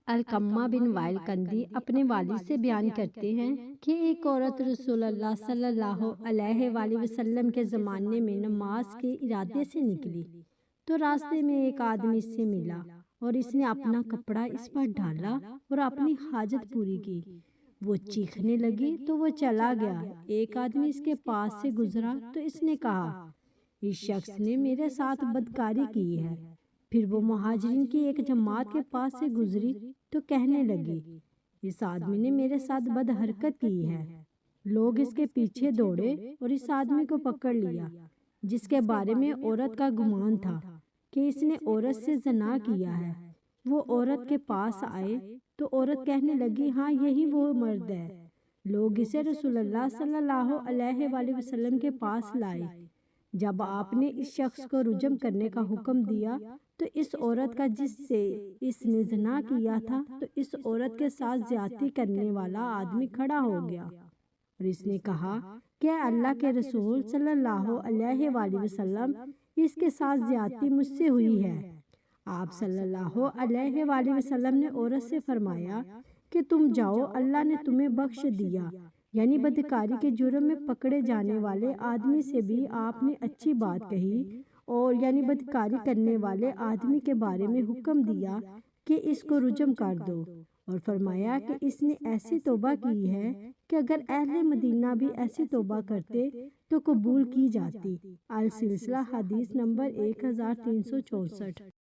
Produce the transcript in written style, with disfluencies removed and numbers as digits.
علقمہ بن while کندی اپنے والد سے بیان کرتے ہیں کہ ایک عورت رسول اللہ صلی اللہ علیہ وآلہ وسلم کے زمانے میں نماز کے ارادے سے نکلی تو راستے میں ایک آدمی اس سے ملا اور اس نے اپنا کپڑا اس پر ڈالا اور اپنی حاجت پوری کی۔ وہ چیخنے لگی تو وہ چلا گیا۔ ایک آدمی اس کے پاس سے گزرا تو اس نے کہا، اس شخص نے میرے ساتھ بدکاری کی ہے۔ پھر وہ مہاجرین کی ایک جماعت کے پاس سے گزری تو کہنے لگی، اس آدمی نے میرے ساتھ بد حرکت کی ہے۔ لوگ اس کے پیچھے دوڑے اور اس آدمی کو پکڑ لیا جس کے بارے میں عورت کا گمان تھا کہ اس نے عورت سے زنا کیا ہے۔ وہ عورت کے پاس آئے تو عورت کہنے لگی، ہاں یہی وہ مرد ہے۔ لوگ اسے رسول اللہ صلی اللہ علیہ وآلہ وسلم کے پاس لائے۔ جب آپ نے اس شخص کو رجم کرنے کا حکم دیا تو اس عورت کا جس سے اس نے زنا کیا تھا تو اس عورت کے ساتھ زیادتی کرنے والا آدمی کھڑا ہو گیا اور اس نے کہا کہ اللہ کے رسول صلی اللہ علیہ وآلہ وسلم، اس کے ساتھ زیادتی مجھ سے ہوئی ہے۔ آپ صلی اللہ علیہ وآلہ وسلم نے عورت سے فرمایا کہ تم جاؤ، اللہ نے تمہیں بخش دیا۔ یعنی بدکاری کے جرم میں پکڑے جانے والے آدمی سے بھی آپ نے اچھی بات کہی، اور یعنی بدکاری کرنے والے آدمی کے بارے میں حکم دیا کہ اس کو رجم کر دو، اور فرمایا کہ اس نے ایسی توبہ کی ہے کہ اگر اہل مدینہ بھی ایسی توبہ کرتے تو قبول کی جاتی۔ السلسلہ حدیث نمبر 1364۔